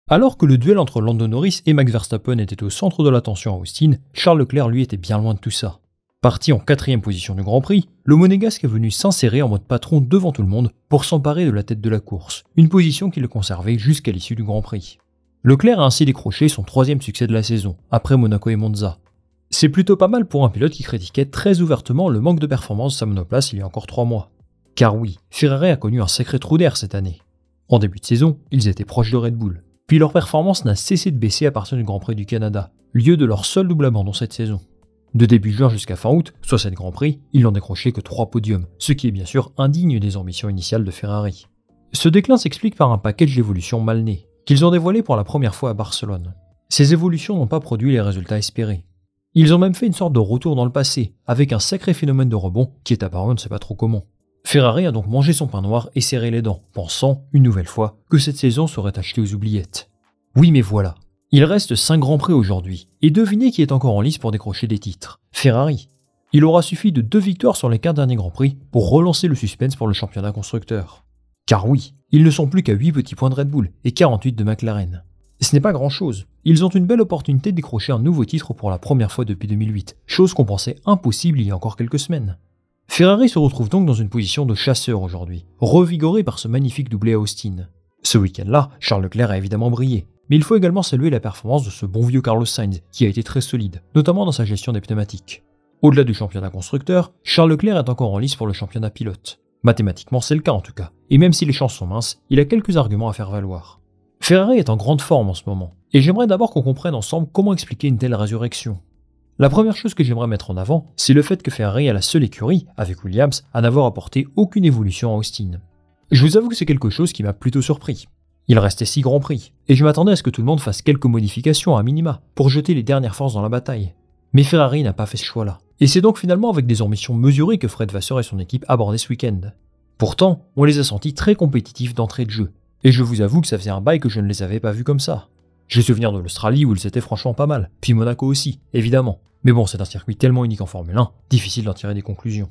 Alors que le duel entre Lando Norris et Max Verstappen était au centre de l'attention à Austin, Charles Leclerc lui était bien loin de tout ça. Parti en 4ème position du Grand Prix, le Monégasque est venu s'insérer en mode patron devant tout le monde pour s'emparer de la tête de la course, une position qu'il conservait jusqu'à l'issue du Grand Prix. Leclerc a ainsi décroché son 3ème succès de la saison, après Monaco et Monza. C'est plutôt pas mal pour un pilote qui critiquait très ouvertement le manque de performance de sa monoplace il y a encore 3 mois. Car oui, Ferrari a connu un sacré trou d'air cette année. En début de saison, ils étaient proches de Red Bull, puis leur performance n'a cessé de baisser à partir du Grand Prix du Canada, lieu de leur seul double abandon cette saison. De début juin jusqu'à fin août, soit cette Grand Prix, ils n'ont décroché que 3 podiums, ce qui est bien sûr indigne des ambitions initiales de Ferrari. Ce déclin s'explique par un package d'évolutions mal nées, qu'ils ont dévoilé pour la première fois à Barcelone. Ces évolutions n'ont pas produit les résultats espérés. Ils ont même fait une sorte de retour dans le passé, avec un sacré phénomène de rebond qui est apparu on ne sait pas trop comment. Ferrari a donc mangé son pain noir et serré les dents, pensant, une nouvelle fois, que cette saison serait achetée aux oubliettes. Oui mais voilà. Il reste 5 Grands Prix aujourd'hui, et devinez qui est encore en lice pour décrocher des titres. Ferrari. Il aura suffi de 2 victoires sur les 4 derniers Grands Prix pour relancer le suspense pour le championnat constructeur. Car oui, ils ne sont plus qu'à 8 petits points de Red Bull et 48 de McLaren. Ce n'est pas grand chose, ils ont une belle opportunité de décrocher un nouveau titre pour la première fois depuis 2008, chose qu'on pensait impossible il y a encore quelques semaines. Ferrari se retrouve donc dans une position de chasseur aujourd'hui, revigoré par ce magnifique doublé à Austin. Ce week-end-là, Charles Leclerc a évidemment brillé, mais il faut également saluer la performance de ce bon vieux Carlos Sainz, qui a été très solide, notamment dans sa gestion des pneumatiques. Au-delà du championnat constructeur, Charles Leclerc est encore en lice pour le championnat pilote. Mathématiquement c'est le cas en tout cas, et même si les chances sont minces, il a quelques arguments à faire valoir. Ferrari est en grande forme en ce moment, et j'aimerais d'abord qu'on comprenne ensemble comment expliquer une telle résurrection. La première chose que j'aimerais mettre en avant, c'est le fait que Ferrari est la seule écurie, avec Williams, à n'avoir apporté aucune évolution à Austin. Je vous avoue que c'est quelque chose qui m'a plutôt surpris. Il restait 6 Grands Prix, et je m'attendais à ce que tout le monde fasse quelques modifications à minima, pour jeter les dernières forces dans la bataille. Mais Ferrari n'a pas fait ce choix-là. Et c'est donc finalement avec des ambitions mesurées que Fred Vasseur et son équipe abordaient ce week-end. Pourtant, on les a sentis très compétitifs d'entrée de jeu, et je vous avoue que ça faisait un bail que je ne les avais pas vus comme ça. J'ai souvenir de l'Australie où ils étaient franchement pas mal, puis Monaco aussi, évidemment. Mais bon, c'est un circuit tellement unique en Formule 1, difficile d'en tirer des conclusions.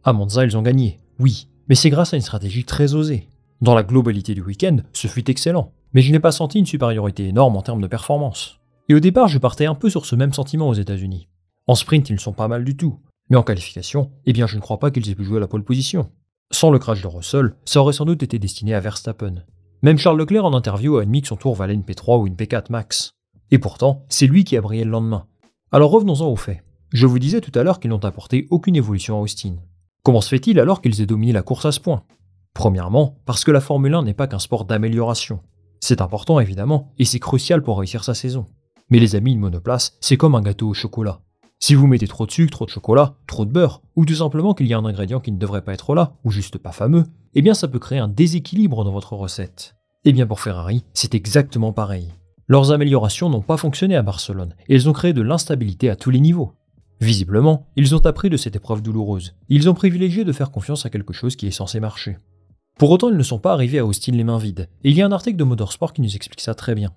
À Monza, ils ont gagné, oui, mais c'est grâce à une stratégie très osée. Dans la globalité du week-end, ce fut excellent, mais je n'ai pas senti une supériorité énorme en termes de performance. Et au départ, je partais un peu sur ce même sentiment aux États-Unis. En sprint, ils ne sont pas mal du tout, mais en qualification, eh bien je ne crois pas qu'ils aient pu jouer à la pole position. Sans le crash de Russell, ça aurait sans doute été destiné à Verstappen. Même Charles Leclerc en interview a admis que son tour valait une P3 ou une P4 max. Et pourtant, c'est lui qui a brillé le lendemain. Alors revenons-en aux faits. Je vous disais tout à l'heure qu'ils n'ont apporté aucune évolution à Austin. Comment se fait-il alors qu'ils aient dominé la course à ce point ? Premièrement, parce que la Formule 1 n'est pas qu'un sport d'amélioration. C'est important évidemment, et c'est crucial pour réussir sa saison. Mais les amis, une monoplace, c'est comme un gâteau au chocolat. Si vous mettez trop de sucre, trop de chocolat, trop de beurre, ou tout simplement qu'il y a un ingrédient qui ne devrait pas être là, ou juste pas fameux, eh bien ça peut créer un déséquilibre dans votre recette. Et bien pour Ferrari, c'est exactement pareil. Leurs améliorations n'ont pas fonctionné à Barcelone, et elles ont créé de l'instabilité à tous les niveaux. Visiblement, ils ont appris de cette épreuve douloureuse. Ils ont privilégié de faire confiance à quelque chose qui est censé marcher. Pour autant, ils ne sont pas arrivés à Austin les mains vides, et il y a un article de Motorsport qui nous explique ça très bien.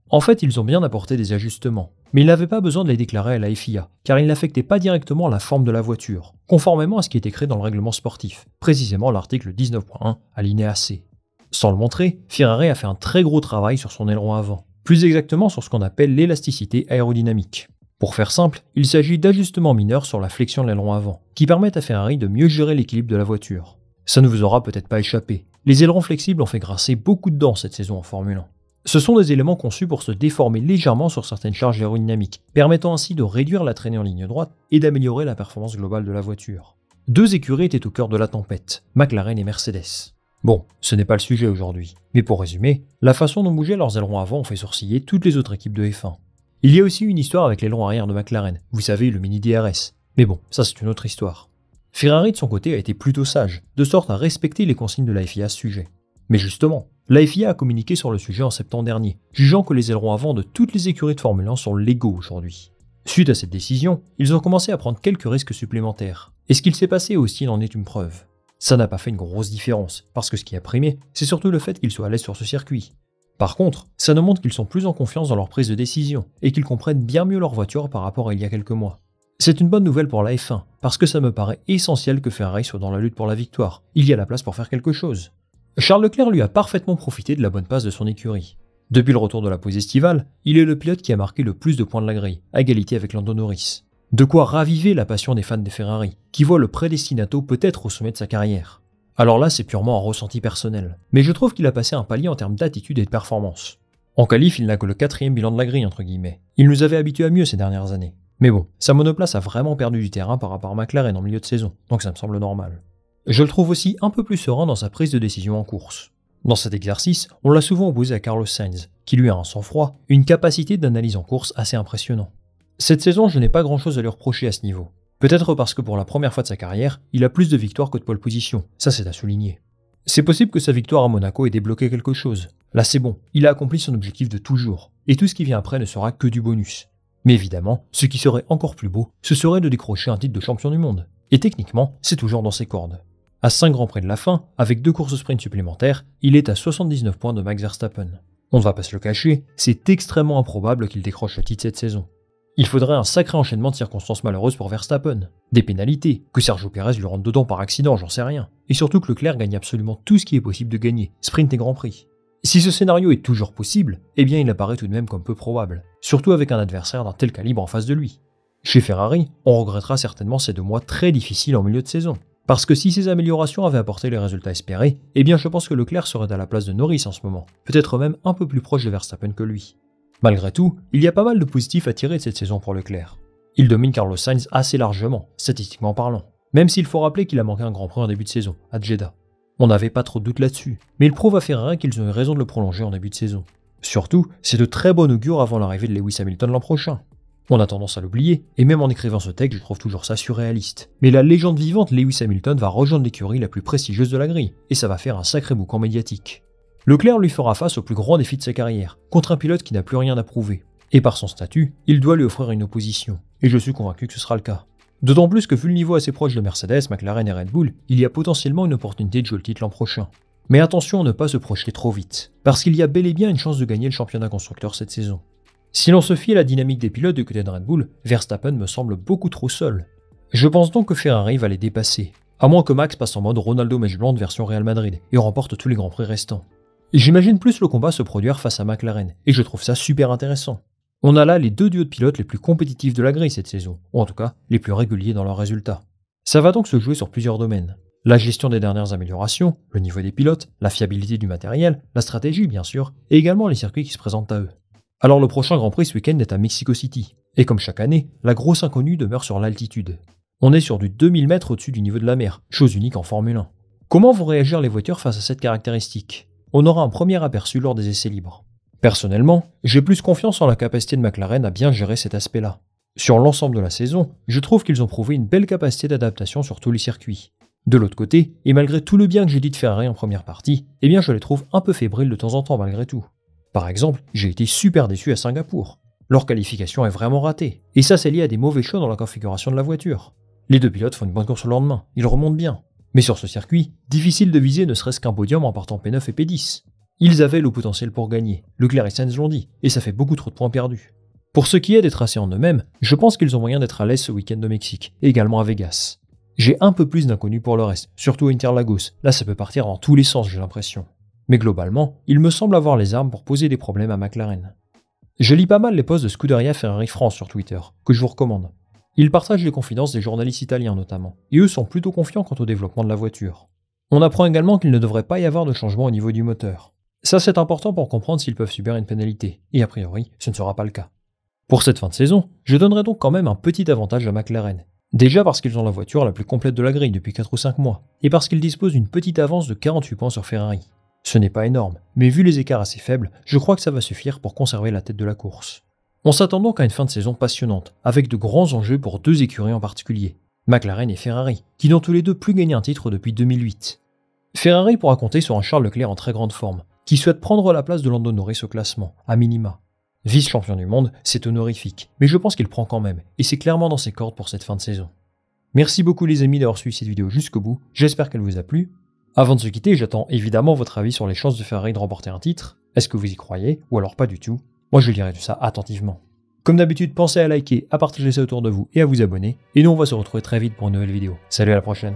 En fait, ils ont bien apporté des ajustements, mais ils n'avaient pas besoin de les déclarer à la FIA, car ils n'affectaient pas directement la forme de la voiture, conformément à ce qui est écrit dans le règlement sportif, précisément l'article 19.1, alinéa C. Sans le montrer, Ferrari a fait un très gros travail sur son aileron avant, plus exactement sur ce qu'on appelle l'élasticité aérodynamique. Pour faire simple, il s'agit d'ajustements mineurs sur la flexion de l'aileron avant, qui permettent à Ferrari de mieux gérer l'équilibre de la voiture. Ça ne vous aura peut-être pas échappé, les ailerons flexibles ont fait grincer beaucoup de dents cette saison en Formule 1. Ce sont des éléments conçus pour se déformer légèrement sur certaines charges aérodynamiques, permettant ainsi de réduire la traînée en ligne droite et d'améliorer la performance globale de la voiture. 2 écuries étaient au cœur de la tempête, McLaren et Mercedes. Bon, ce n'est pas le sujet aujourd'hui, mais pour résumer, la façon dont bougeaient leurs ailerons avant ont fait sourciller toutes les autres équipes de F1. Il y a aussi une histoire avec l'aileron arrière de McLaren, vous savez, le mini DRS. Mais bon, ça c'est une autre histoire. Ferrari de son côté a été plutôt sage, de sorte à respecter les consignes de la FIA à ce sujet. Mais justement, la FIA a communiqué sur le sujet en septembre dernier, jugeant que les ailerons avant de toutes les écuries de Formule 1 sont légaux aujourd'hui. Suite à cette décision, ils ont commencé à prendre quelques risques supplémentaires. Et ce qu'il s'est passé à Austin en est une preuve. Ça n'a pas fait une grosse différence, parce que ce qui a primé, c'est surtout le fait qu'ils soient à l'aise sur ce circuit. Par contre, ça nous montre qu'ils sont plus en confiance dans leur prise de décision, et qu'ils comprennent bien mieux leur voiture par rapport à il y a quelques mois. C'est une bonne nouvelle pour la F1, parce que ça me paraît essentiel que Ferrari soit dans la lutte pour la victoire. Il y a la place pour faire quelque chose. Charles Leclerc lui a parfaitement profité de la bonne passe de son écurie. Depuis le retour de la pause estivale, il est le pilote qui a marqué le plus de points de la grille, à égalité avec Lando Norris. De quoi raviver la passion des fans des Ferrari, qui voient le prédestinato peut-être au sommet de sa carrière. Alors là, c'est purement un ressenti personnel, mais je trouve qu'il a passé un palier en termes d'attitude et de performance. En qualif, il n'a que le 4e bilan de la grille, entre guillemets. Il nous avait habitués à mieux ces dernières années. Mais bon, sa monoplace a vraiment perdu du terrain par rapport à McLaren en milieu de saison, donc ça me semble normal. Je le trouve aussi un peu plus serein dans sa prise de décision en course. Dans cet exercice, on l'a souvent opposé à Carlos Sainz, qui lui a un sang-froid, une capacité d'analyse en course assez impressionnant. Cette saison, je n'ai pas grand-chose à lui reprocher à ce niveau. Peut-être parce que pour la première fois de sa carrière, il a plus de victoires que de pole position, ça c'est à souligner. C'est possible que sa victoire à Monaco ait débloqué quelque chose. Là c'est bon, il a accompli son objectif de toujours, et tout ce qui vient après ne sera que du bonus. Mais évidemment, ce qui serait encore plus beau, ce serait de décrocher un titre de champion du monde. Et techniquement, c'est toujours dans ses cordes. À 5 grands prix de la fin, avec 2 courses sprint supplémentaires, il est à 79 points de Max Verstappen. On ne va pas se le cacher, c'est extrêmement improbable qu'il décroche le titre cette saison. Il faudrait un sacré enchaînement de circonstances malheureuses pour Verstappen. Des pénalités, que Sergio Pérez lui rentre dedans par accident, j'en sais rien. Et surtout que Leclerc gagne absolument tout ce qui est possible de gagner, sprint et grand prix. Si ce scénario est toujours possible, eh bien il apparaît tout de même comme peu probable, surtout avec un adversaire d'un tel calibre en face de lui. Chez Ferrari, on regrettera certainement ces 2 mois très difficiles en milieu de saison. Parce que si ces améliorations avaient apporté les résultats espérés, eh bien je pense que Leclerc serait à la place de Norris en ce moment, peut-être même un peu plus proche de Verstappen que lui. Malgré tout, il y a pas mal de positifs à tirer de cette saison pour Leclerc. Il domine Carlos Sainz assez largement, statistiquement parlant, même s'il faut rappeler qu'il a manqué un grand prix en début de saison, à Jeddah. On n'avait pas trop de doute là-dessus, mais il prouve à Ferrari qu'ils ont eu raison de le prolonger en début de saison. Surtout, c'est de très bon augure avant l'arrivée de Lewis Hamilton l'an prochain. On a tendance à l'oublier, et même en écrivant ce texte, je trouve toujours ça surréaliste. Mais la légende vivante Lewis Hamilton va rejoindre l'écurie la plus prestigieuse de la grille, et ça va faire un sacré boucan médiatique. Leclerc lui fera face au plus grand défi de sa carrière, contre un pilote qui n'a plus rien à prouver. Et par son statut, il doit lui offrir une opposition, et je suis convaincu que ce sera le cas. D'autant plus que vu le niveau assez proche de Mercedes, McLaren et Red Bull, il y a potentiellement une opportunité de jouer le titre l'an prochain. Mais attention à ne pas se projeter trop vite, parce qu'il y a bel et bien une chance de gagner le championnat constructeur cette saison. Si l'on se fie à la dynamique des pilotes du côté de Red Bull, Verstappen me semble beaucoup trop seul. Je pense donc que Ferrari va les dépasser, à moins que Max passe en mode Ronaldo mèche blonde version Real Madrid et remporte tous les grands prix restants. J'imagine plus le combat se produire face à McLaren, et je trouve ça super intéressant. On a là les 2 duos de pilotes les plus compétitifs de la grille cette saison, ou en tout cas les plus réguliers dans leurs résultats. Ça va donc se jouer sur plusieurs domaines. La gestion des dernières améliorations, le niveau des pilotes, la fiabilité du matériel, la stratégie bien sûr, et également les circuits qui se présentent à eux. Alors le prochain Grand Prix ce week-end est à Mexico City, et comme chaque année, la grosse inconnue demeure sur l'altitude. On est sur du 2000 mètres au-dessus du niveau de la mer, chose unique en Formule 1. Comment vont réagir les voitures face à cette caractéristique ? On aura un premier aperçu lors des essais libres. Personnellement, j'ai plus confiance en la capacité de McLaren à bien gérer cet aspect-là. Sur l'ensemble de la saison, je trouve qu'ils ont prouvé une belle capacité d'adaptation sur tous les circuits. De l'autre côté, et malgré tout le bien que j'ai dit de Ferrari en première partie, eh bien je les trouve un peu fébriles de temps en temps malgré tout. Par exemple, j'ai été super déçu à Singapour. Leur qualification est vraiment ratée, et ça c'est lié à des mauvais choix dans la configuration de la voiture. Les 2 pilotes font une bonne course le lendemain, ils remontent bien. Mais sur ce circuit, difficile de viser ne serait-ce qu'un podium en partant P9 et P10. Ils avaient le potentiel pour gagner, Leclerc et Sainz l'ont dit, et ça fait beaucoup trop de points perdus. Pour ce qui est des tracés en eux-mêmes, je pense qu'ils ont moyen d'être à l'aise ce week-end de Mexique, et également à Vegas. J'ai un peu plus d'inconnus pour le reste, surtout à Interlagos, là ça peut partir dans tous les sens j'ai l'impression. Mais globalement, il me semble avoir les armes pour poser des problèmes à McLaren. Je lis pas mal les posts de Scuderia Ferrari France sur Twitter, que je vous recommande. Ils partagent les confidences des journalistes italiens notamment, et eux sont plutôt confiants quant au développement de la voiture. On apprend également qu'il ne devrait pas y avoir de changement au niveau du moteur. Ça c'est important pour comprendre s'ils peuvent subir une pénalité, et a priori, ce ne sera pas le cas. Pour cette fin de saison, je donnerai donc quand même un petit avantage à McLaren. Déjà parce qu'ils ont la voiture la plus complète de la grille depuis 4 ou 5 mois, et parce qu'ils disposent d'une petite avance de 48 points sur Ferrari. Ce n'est pas énorme, mais vu les écarts assez faibles, je crois que ça va suffire pour conserver la tête de la course. On s'attend donc à une fin de saison passionnante, avec de grands enjeux pour 2 écuries en particulier, McLaren et Ferrari, qui n'ont tous les 2 plus gagné un titre depuis 2008. Ferrari pourra compter sur un Charles Leclerc en très grande forme, qui souhaite prendre la place de Lando Norris au classement, à minima. Vice-champion du monde, c'est honorifique, mais je pense qu'il prend quand même, et c'est clairement dans ses cordes pour cette fin de saison. Merci beaucoup les amis d'avoir suivi cette vidéo jusqu'au bout, j'espère qu'elle vous a plu. Avant de se quitter, j'attends évidemment votre avis sur les chances de Ferrari de remporter un titre. Est-ce que vous y croyez, ou alors pas du tout? Moi je lirai tout ça attentivement. Comme d'habitude, pensez à liker, à partager ça autour de vous et à vous abonner. Et nous on va se retrouver très vite pour une nouvelle vidéo. Salut, à la prochaine.